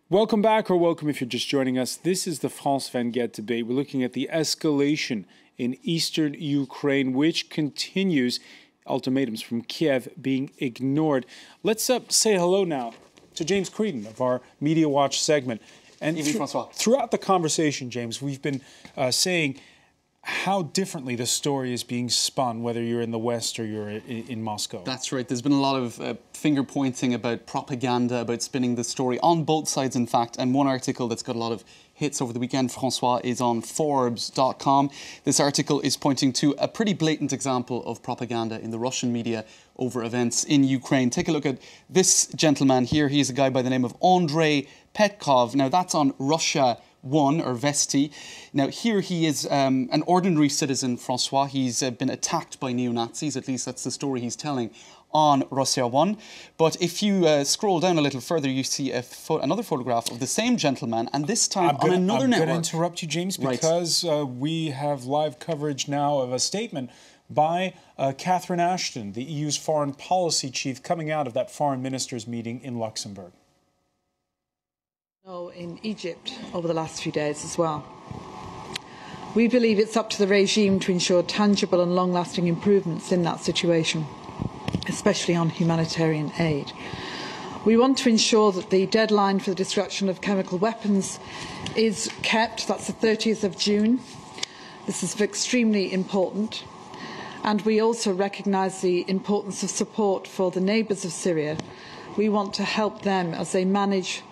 Welcome back, or welcome if you're just joining us. This is the France 24 debate. We're looking at the escalation in eastern Ukraine, which continues. Ultimatums from Kiev being ignored. Let's say hello now to James Creedon of our Media Watch segment. And throughout the conversation, James, we've been saying how differently the story is being spun, whether you're in the West or you're in Moscow. That's right. There's been a lot of finger-pointing about propaganda, about spinning the story on both sides, in fact. And one article that's got a lot of hits over the weekend, François, is on Forbes.com. This article is pointing to a pretty blatant example of propaganda in the Russian media over events in Ukraine. Take a look at this gentleman here. He's a guy by the name of Andrei Petkov. Now, that's on Russia 1, or Vesti. Now, here he is an ordinary citizen, François. He's been attacked by neo-Nazis, at least that's the story he's telling on Russia 1. But if you scroll down a little further, you see another photograph of the same gentleman, and this time on another network. I'm going to interrupt you, James, because we have live coverage now of a statement by Catherine Ashton, the EU's foreign policy chief, coming out of that foreign ministers' meeting in Luxembourg. In Egypt over the last few days as well. We believe it's up to the regime to ensure tangible and long-lasting improvements in that situation, especially on humanitarian aid. We want to ensure that the deadline for the destruction of chemical weapons is kept. That's the 30th of June. This is extremely important. And we also recognise the importance of support for the neighbours of Syria. We want to help them as they manage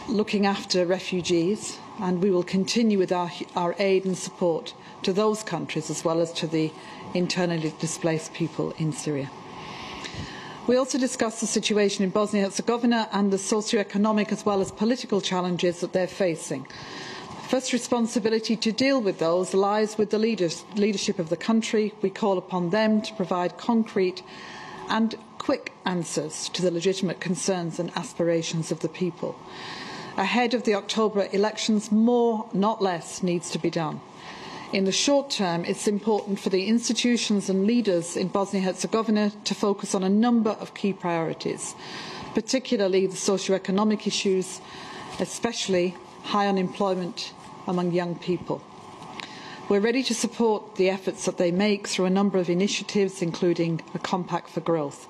looking after refugees, and we will continue with our aid and support to those countries as well as to the internally displaced people in Syria. We also discussed the situation in Bosnia-Herzegovina and the socio-economic as well as political challenges that they're facing. The first responsibility to deal with those lies with the leadership of the country. We call upon them to provide concrete and quick answers to the legitimate concerns and aspirations of the people. Ahead of the October elections, more, not less, needs to be done. In the short term, it's important for the institutions and leaders in Bosnia-Herzegovina to focus on a number of key priorities, particularly the socio-economic issues, especially high unemployment among young people. We're ready to support the efforts that they make through a number of initiatives, including a Compact for Growth.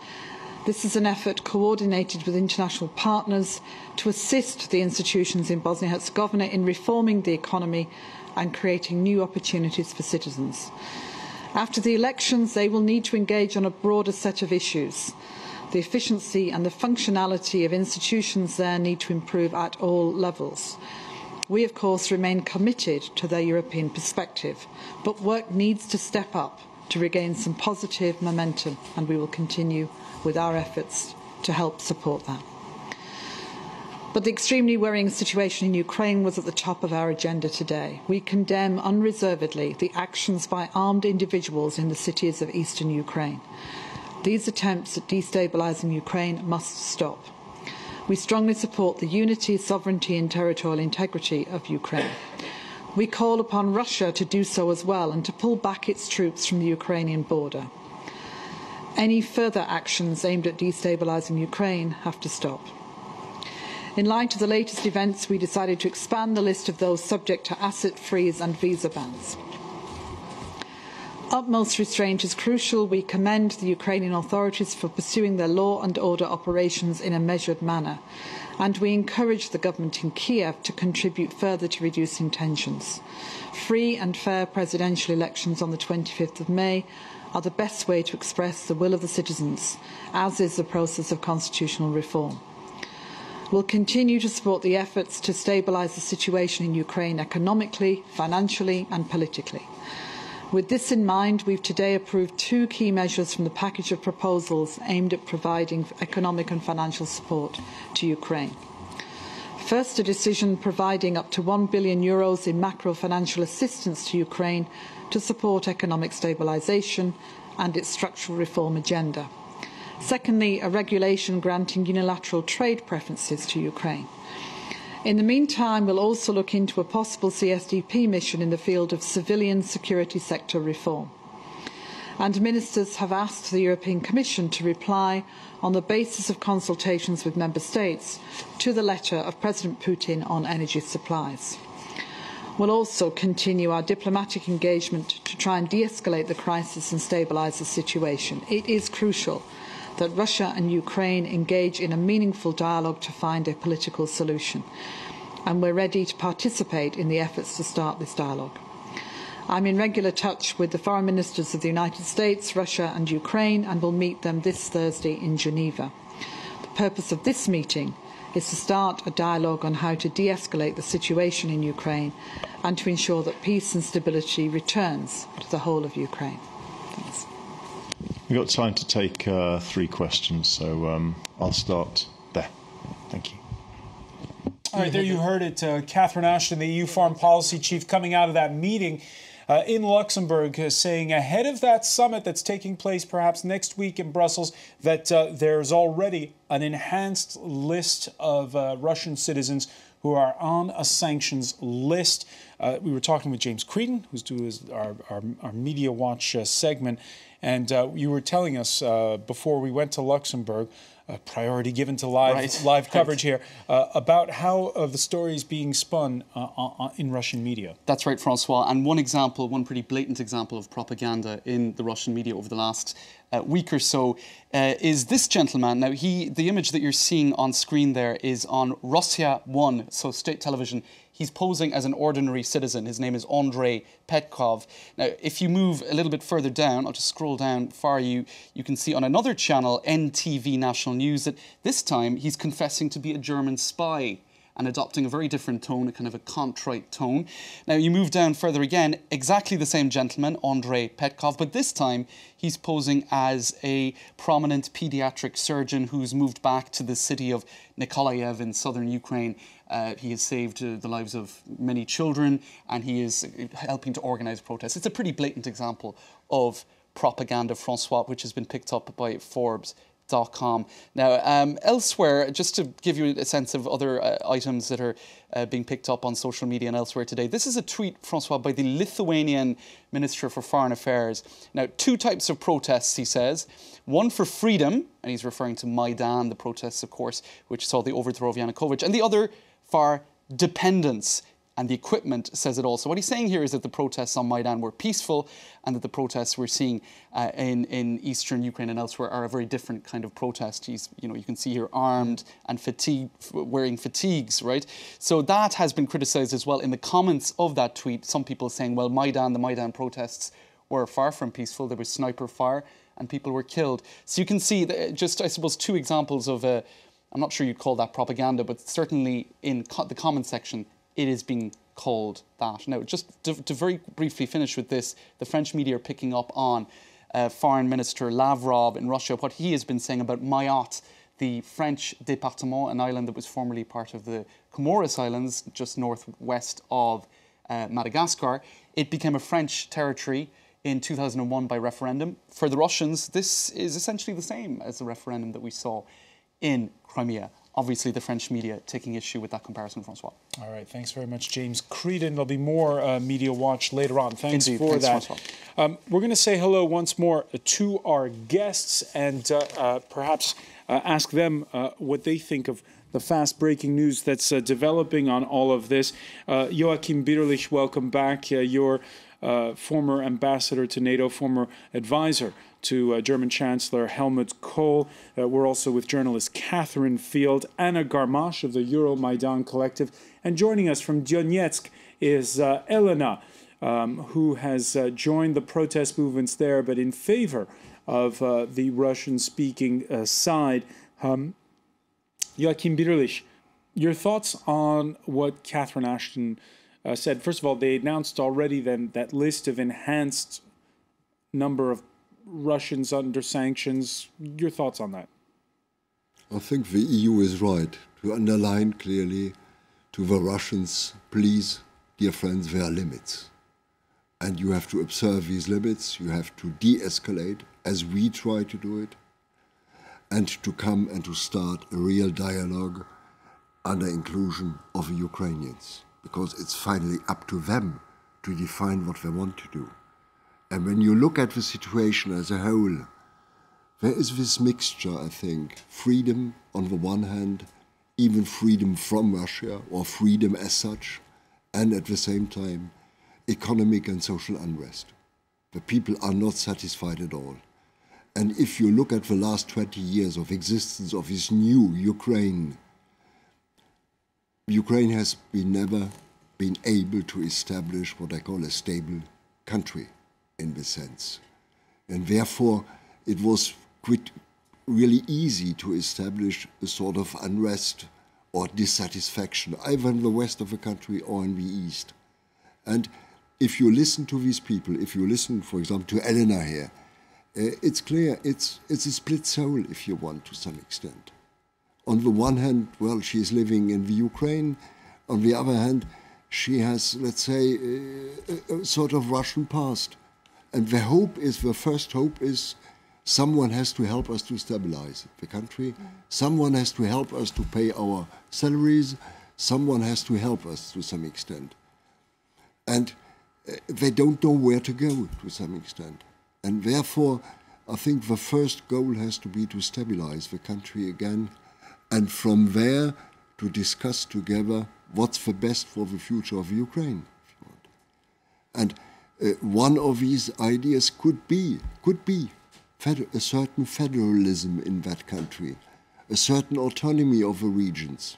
This is an effort coordinated with international partners to assist the institutions in Bosnia-Herzegovina in reforming the economy and creating new opportunities for citizens. After the elections, they will need to engage on a broader set of issues. The efficiency and the functionality of institutions there need to improve at all levels. We, of course, remain committed to their European perspective, but work needs to step up to regain some positive momentum, and we will continue with our efforts to help support that. But the extremely worrying situation in Ukraine was at the top of our agenda today. We condemn unreservedly the actions by armed individuals in the cities of eastern Ukraine. These attempts at destabilising Ukraine must stop. We strongly support the unity, sovereignty and territorial integrity of Ukraine. We call upon Russia to do so as well and to pull back its troops from the Ukrainian border. Any further actions aimed at destabilising Ukraine have to stop. In light of the latest events, we decided to expand the list of those subject to asset freeze and visa bans. Utmost restraint is crucial. We commend the Ukrainian authorities for pursuing their law and order operations in a measured manner, and we encourage the government in Kiev to contribute further to reducing tensions. Free and fair presidential elections on the 25th of May are the best way to express the will of the citizens, as is the process of constitutional reform. We'll continue to support the efforts to stabilise the situation in Ukraine economically, financially and politically. With this in mind, we've today approved two key measures from the package of proposals aimed at providing economic and financial support to Ukraine. First, a decision providing up to €1 billion in macro-financial assistance to Ukraine to support economic stabilisation and its structural reform agenda. Secondly, a regulation granting unilateral trade preferences to Ukraine. In the meantime, we'll also look into a possible CSDP mission in the field of civilian security sector reform. And ministers have asked the European Commission to reply on the basis of consultations with Member States to the letter of President Putin on energy supplies. We'll also continue our diplomatic engagement to try and de-escalate the crisis and stabilise the situation. It is crucial that Russia and Ukraine engage in a meaningful dialogue to find a political solution, and we're ready to participate in the efforts to start this dialogue. I'm in regular touch with the foreign ministers of the United States, Russia and Ukraine, and will meet them this Thursday in Geneva. The purpose of this meeting is to start a dialogue on how to de-escalate the situation in Ukraine and to ensure that peace and stability returns to the whole of Ukraine. Thanks. We've got time to take 3 questions, so I'll start there. Thank you. All right, there you heard it. Catherine Ashton, the EU Foreign Policy Chief, coming out of that meeting in Luxembourg, saying ahead of that summit that's taking place perhaps next week in Brussels, that there's already an enhanced list of Russian citizens who are on a sanctions list. We were talking with James Creedon, who's doing our Media Watch segment, and you were telling us before we went to Luxembourg, priority given to live coverage here, about how the story is being spun in Russian media. That's right, Francois. And one pretty blatant example of propaganda in the Russian media over the last week or so is this gentleman. Now, the image that you're seeing on screen there is on Russia 1, so state television. He's posing as an ordinary citizen. His name is Andrei Petkov. Now, if you move a little bit further down, I'll just scroll down far, you can see on another channel, NTV National News, that this time he's confessing to be a German spy and adopting a very different tone, a kind of a contrite tone. Now, you move down further again, exactly the same gentleman, Andrei Petkov, but this time he's posing as a prominent pediatric surgeon who's moved back to the city of Nikolaev in southern Ukraine. He has saved the lives of many children, and he is helping to organise protests. It's a pretty blatant example of propaganda, Francois, which has been picked up by Forbes.com. Now, elsewhere, just to give you a sense of other items that are being picked up on social media and elsewhere today, this is a tweet, Francois, by the Lithuanian Minister for Foreign Affairs. Now, 2 types of protests, he says. One for freedom, and he's referring to Maidan, the protests, of course, which saw the overthrow of Yanukovych, and the other for dependence. And the equipment says it all. So what he's saying here is that the protests on Maidan were peaceful, and that the protests we're seeing in eastern Ukraine and elsewhere are a very different kind of protest. You can see here armed and wearing fatigues, right? So that has been criticised as well in the comments of that tweet. Some people saying, well, the Maidan protests were far from peaceful. There was sniper fire and people were killed. So you can see just, I suppose, 2 examples of I'm not sure you'd call that propaganda, but certainly in the comment section, it is being called that. Now, just to very briefly finish with this, the French media are picking up on Foreign Minister Lavrov in Russia, what he has been saying about Mayotte, the French département, an island that was formerly part of the Comoros Islands, just northwest of Madagascar. It became a French territory in 2001 by referendum. For the Russians, this is essentially the same as the referendum that we saw in Crimea. Obviously, the French media taking issue with that comparison, Francois. All right, thanks very much, James Creedon. There'll be more Media Watch later on. Thanks Indeed. for Thanks, that. We're going to say hello once more to our guests and perhaps ask them what they think of the fast-breaking news that's developing on all of this. Joachim Birlich, welcome back. You're former ambassador to NATO, former advisor to German Chancellor Helmut Kohl. We're also with journalist Catherine Field, Anna Garmash of the Euromaidan Collective, and joining us from Donetsk is Elena, who has joined the protest movements there, but in favor of the Russian-speaking side. Joachim Birlich, your thoughts on what Catherine Ashton said? First of all, they announced already then that list of enhanced number of Russians under sanctions. Your thoughts on that? I think the EU is right to underline clearly to the Russians, please, dear friends, there are limits. And you have to observe these limits, you have to de-escalate, as we try to do it, and to come and to start a real dialogue under inclusion of the Ukrainians, because it's finally up to them to define what they want to do. And when you look at the situation as a whole, there is this mixture, I think, freedom on the one hand, even freedom from Russia, or freedom as such, and at the same time, economic and social unrest. The people are not satisfied at all. And if you look at the last 20 years of existence of this new Ukraine, Ukraine has never been able to establish what I call a stable country in this sense. And therefore, it was really easy to establish a sort of unrest or dissatisfaction, either in the west of the country or in the east. And if you listen to these people, if you listen, for example, to Elena here, it's clear it's a split soul, if you want, to some extent. On the one hand, well, she's living in the Ukraine. On the other hand, she has, let's say, a sort of Russian past. And the first hope is someone has to help us to stabilize the country. Someone has to help us to pay our salaries. Someone has to help us to some extent. And they don't know where to go to some extent. And therefore, I think the first goal has to be to stabilize the country again, and from there to discuss together what's the best for the future of Ukraine, if you want. And one of these ideas could be a certain federalism in that country, a certain autonomy of the regions.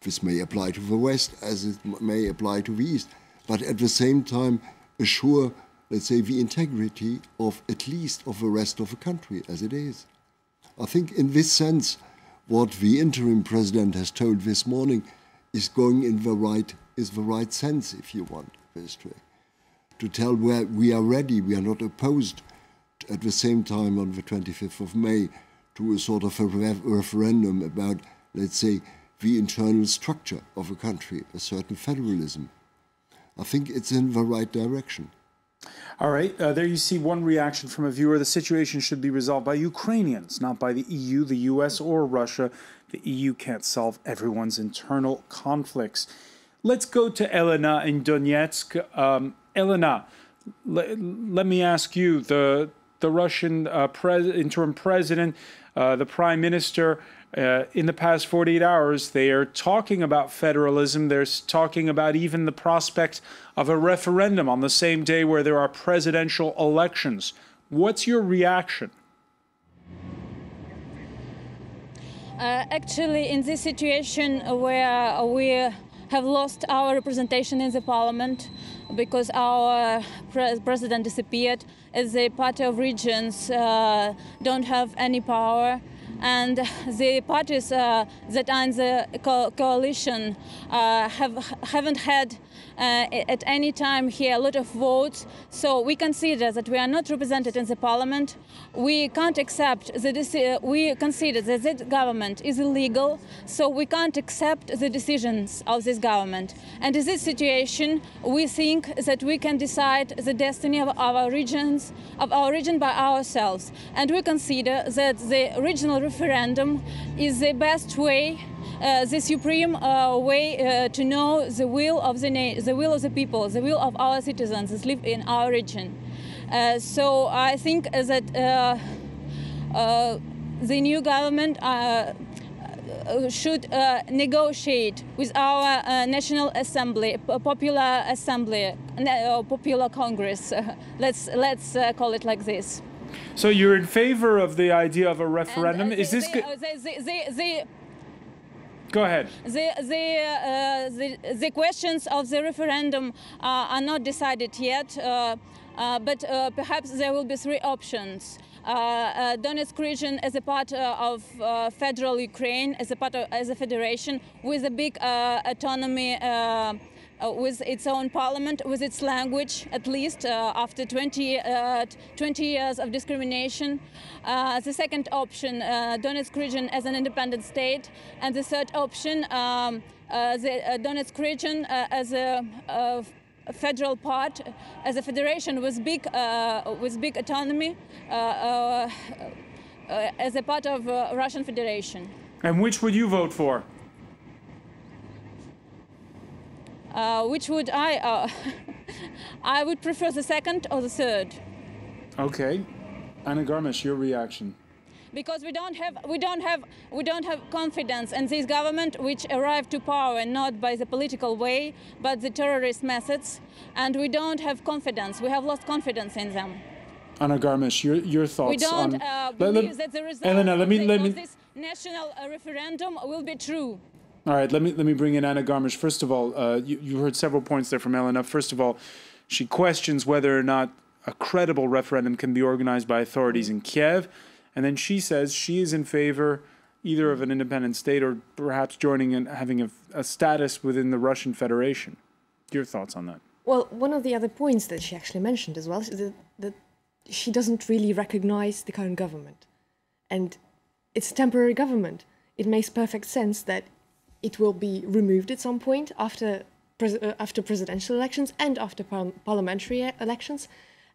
This may apply to the West as it may apply to the East, but at the same time assure, let's say, the integrity of at least of the rest of the country as it is. I think in this sense, what the interim president has told this morning is going in the right sense, if you want, to tell where we are ready, we are not opposed at the same time on the 25th of May to a sort of a referendum about, let's say, the internal structure of a country, a certain federalism. I think it's in the right direction. All right, there you see one reaction from a viewer. The situation should be resolved by Ukrainians, not by the EU, the US, or Russia. The EU can't solve everyone's internal conflicts. Let's go to Elena in Donetsk. Elena, let me ask you, the Russian interim president, the prime minister, in the past 48 hours, they are talking about federalism. They're talking about even the prospect of a referendum on the same day where there are presidential elections. What's your reaction? Actually, in this situation where we have lost our representation in the parliament because our president disappeared, as the party of regions don't have any power, and the parties that are in the coalition haven't had at any time here a lot of votes, so we consider that we are not represented in the parliament. We can't accept we consider that this government is illegal, so we can't accept the decisions of this government. And in this situation, we think that we can decide the destiny of our region by ourselves. And we consider that the regional referendum is the best way, the supreme way to know the will of the people, the will of our citizens that live in our region. So I think that the new government should negotiate with our National Assembly, Popular Assembly, Popular Congress. Let's call it like this. So you're in favor of the idea of a referendum? Is this Go ahead. The questions of the referendum are not decided yet, but perhaps there will be three options. Donetsk region as a part of federal Ukraine, as a federation with a big autonomy, with its own parliament, with its language, at least after 20 years of discrimination. The second option, Donetsk region as an independent state, and the third option, the Donetsk region as a federal part, as a federation with big autonomy, as a part of Russian Federation. And which would you vote for? Which would I would prefer the second or the third. Okay. Anna Garmisch, your reaction. Because we don't have confidence in this government, which arrived to power not by the political way, but the terrorist methods, and we don't have confidence. We have lost confidence in them. Anna Garmisch, your thoughts we don't believe that the result of this national referendum will be true. All right, let me bring in Anna Garmisch. First of all, you heard several points there from Elena. First of all, she questions whether or not a credible referendum can be organized by authorities in Kiev. And then she says she is in favor either of an independent state or perhaps joining and having a status within the Russian Federation. Your thoughts on that? Well, one of the other points that she actually mentioned as well is that she doesn't really recognize the current government. And it's a temporary government. It makes perfect sense that it will be removed at some point after presidential elections and after parliamentary elections.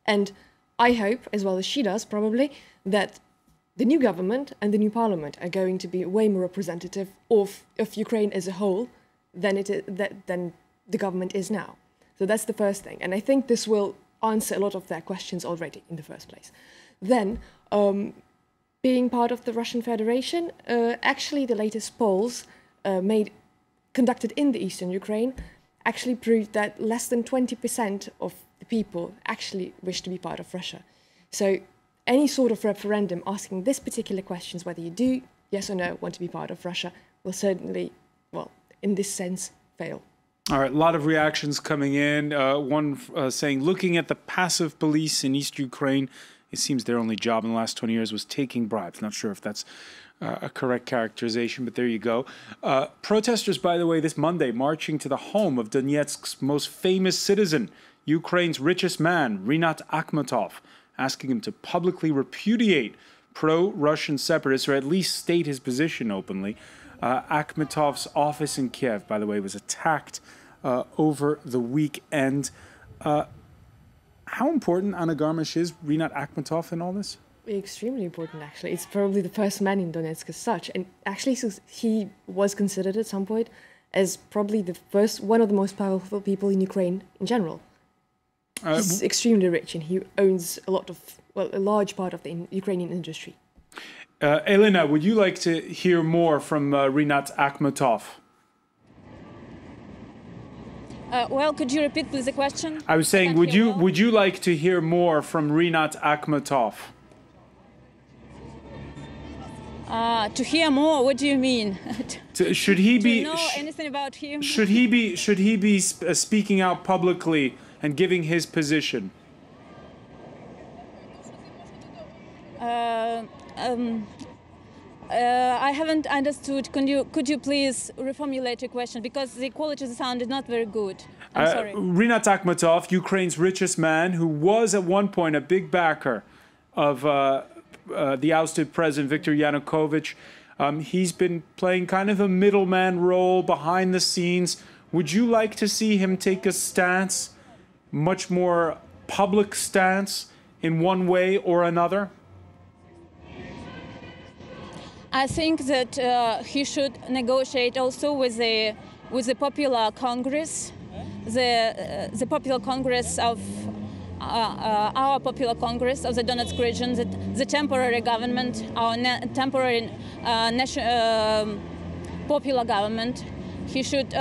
And I hope, as well as she does probably, that the new government and the new parliament are going to be way more representative of Ukraine as a whole than the government is now. So that's the first thing. And I think this will answer a lot of their questions already in the first place. Then, being part of the Russian Federation, actually the latest polls conducted in the eastern Ukraine actually proved that less than 20% of the people actually wish to be part of Russia. So any sort of referendum asking this particular questions, whether you do, yes or no, want to be part of Russia, will certainly, well, in this sense, fail. All right, a lot of reactions coming in. One saying, looking at the passive police in East Ukraine, it seems their only job in the last 20 years was taking bribes. Not sure if that's a correct characterization, but there you go. Protesters, by the way, this Monday, marching to the home of Donetsk's most famous citizen, Ukraine's richest man, Rinat Akhmatov, asking him to publicly repudiate pro-Russian separatists, or at least state his position openly. Akhmatov's office in Kiev, by the way, was attacked over the weekend. How important, Anna Garmisch, is Rinat Akhmatov in all this? Extremely important, actually. It's probably the first man in Donetsk as such. And actually, he was considered at some point as probably one of the most powerful people in Ukraine in general. He's extremely rich, and he owns a large part of the Ukrainian industry. Elena, would you like to hear more from Rinat Akhmatov? Well, could you repeat please the question? I was saying, would you like to hear more from Rinat Akhmatov? To hear more, what do you mean? Should he be? Do you know anything about him? Should he be speaking out publicly and giving his position? I haven't understood. Could you please reformulate your question, because the quality of the sound is not very good. I'm sorry. Rinat Akhmatov, Ukraine's richest man, who was at one point a big backer of the ousted president Viktor Yanukovych. He's been playing kind of a middleman role behind the scenes. Would you like to see him take a stance, much more public stance, in one way or another? I think that he should negotiate also with the Popular Congress, the Popular Congress of our Popular Congress of the Donetsk region, the temporary government, our temporary popular government. He should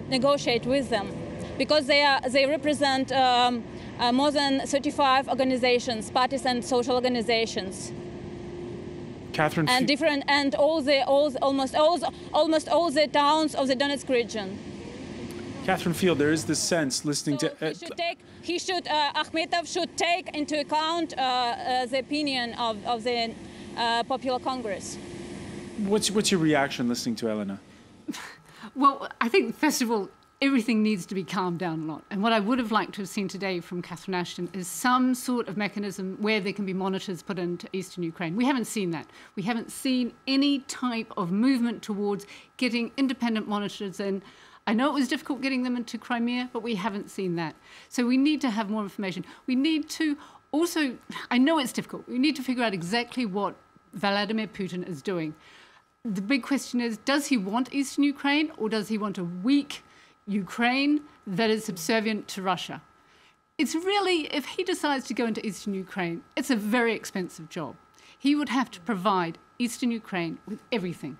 negotiate with them, because they represent more than 35 organizations, parties and social organizations. Catherine, and almost all the towns of the Donetsk region. Catherine Field, there is this sense listening to. Akhmatov should take into account the opinion of the Popular Congress. What's your reaction listening to Elena? Well, I think first of all, everything needs to be calmed down a lot. And what I would have liked to have seen today from Catherine Ashton is some sort of mechanism where there can be monitors put into eastern Ukraine. We haven't seen that. We haven't seen any type of movement towards getting independent monitors in. I know it was difficult getting them into Crimea, but we haven't seen that. So we need to have more information. We need to also, I know it's difficult, we need to figure out exactly what Vladimir Putin is doing. The big question is, does he want eastern Ukraine, or does he want a weak Ukraine that is subservient to Russia? it's really, if he decides to go into eastern Ukraine, it's a very expensive job. He would have to provide eastern Ukraine with everything.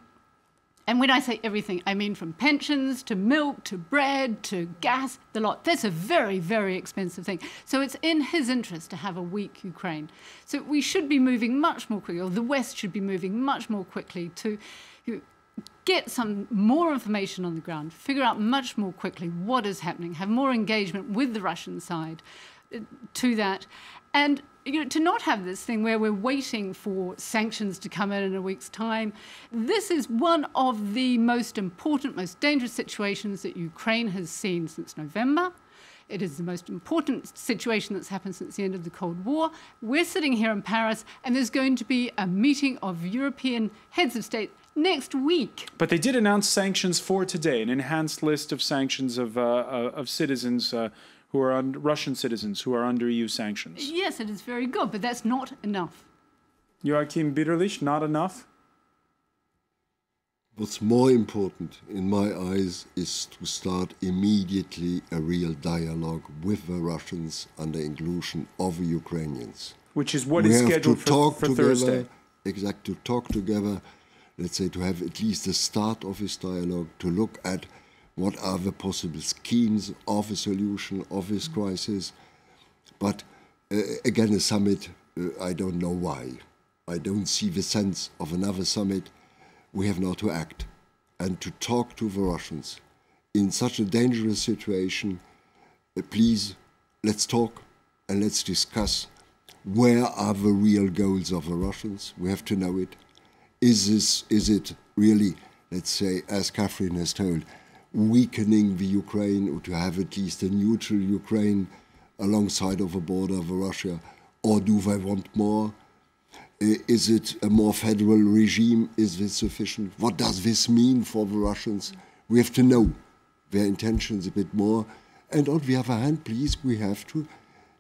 And when I say everything, I mean from pensions to milk to bread to gas, the lot. That's a very, very expensive thing. So it's in his interest to have a weak Ukraine. So we should be moving much more quickly, or the West should be moving much more quickly to get some more information on the ground, figure out much more quickly what is happening, have more engagement with the Russian side to that. And to not have this thing where we're waiting for sanctions to come in a week's time. This is one of the most important, most dangerous situations that Ukraine has seen since November. It is the most important situation that's happened since the end of the Cold War. We're sitting here in Paris, and there's going to be a meeting of European heads of state next week. But they did announce sanctions for today, an enhanced list of sanctions of citizens who are Russian citizens who are under EU sanctions. Yes, it is very good, but that's not enough. Joachim Bitterlich, not enough? What's more important, in my eyes, is to start immediately a real dialogue with the Russians under inclusion of the Ukrainians. Which is what is scheduled for Thursday. Exactly, to talk together, let's say to have at least a start of this dialogue, to look at what are the possible schemes of a solution of this crisis. But again, a summit, I don't know why. I don't see the sense of another summit. We have now to act and to talk to the Russians. In such a dangerous situation, please, let's talk and let's discuss where are the real goals of the Russians. We have to know it. Is it really, let's say, as Catherine has told, weakening the Ukraine, or to have at least a neutral Ukraine alongside of a border of Russia, or do they want more? Is it a more federal regime? Is this sufficient? What does this mean for the Russians? We have to know their intentions a bit more. And on the other hand, please, we have to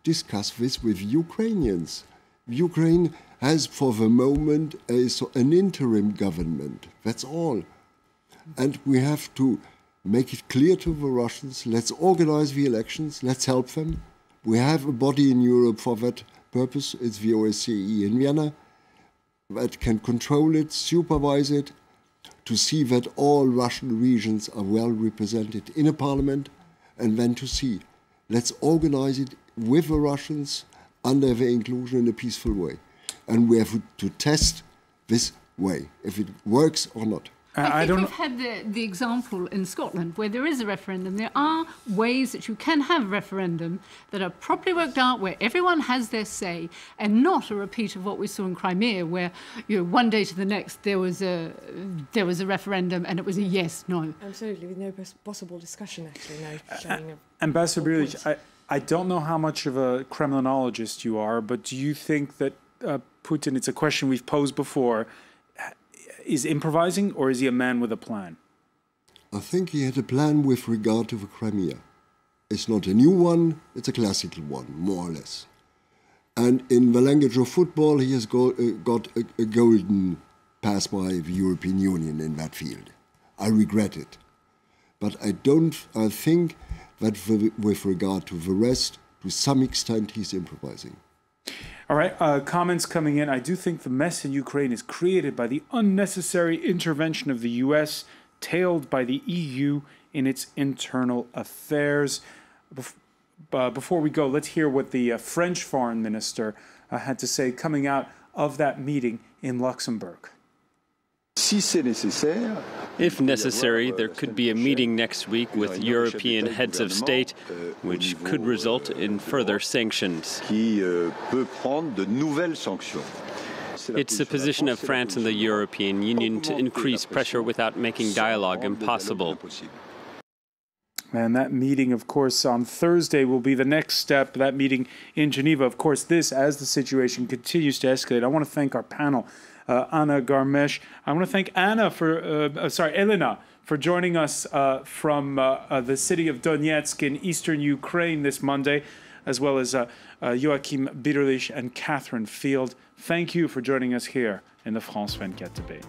discuss this with Ukrainians. Ukraine has, for the moment, an interim government. That's all. And we have to make it clear to the Russians, let's organize the elections, let's help them. We have a body in Europe for that purpose. It's the OSCE in Vienna that can control it, supervise it, to see that all Russian regions are well represented in a parliament, and then to see, let's organize it with the Russians under the inclusion in a peaceful way. And we have to test this way, if it works or not. I think we've had the example in Scotland where there is a referendum. There are ways that you can have a referendum that are properly worked out, where everyone has their say, and not a repeat of what we saw in Crimea, where one day to the next there was a referendum and it was a yes, no. Absolutely, with no possible discussion, actually, no showing of Ambassador Bitterlich, I don't know how much of a Kremlinologist you are, but do you think that Putin, it's a question we've posed before, is improvising, or is he a man with a plan? I think he had a plan with regard to the Crimea. It's not a new one, it's a classical one, more or less. And in the language of football, he has got a golden pass by the European Union in that field. I regret it. But I think that with regard to the rest, to some extent, he's improvising. All right, comments coming in. I do think the mess in Ukraine is created by the unnecessary intervention of the U.S., tailed by the EU in its internal affairs. Before we go, let's hear what the French foreign minister had to say coming out of that meeting in Luxembourg. If necessary, there could be a meeting next week with European heads of state, which could result in further sanctions. It's the position of France and the European Union to increase pressure without making dialogue impossible. And that meeting, of course, on Thursday will be the next step, that meeting in Geneva. Of course, this, as the situation continues to escalate, I want to thank our panel, Anna Garmesh. I want to thank Elena for joining us from the city of Donetsk in eastern Ukraine this Monday, as well as Joachim Bitterlich and Catherine Field. Thank you for joining us here in the France 24 debate.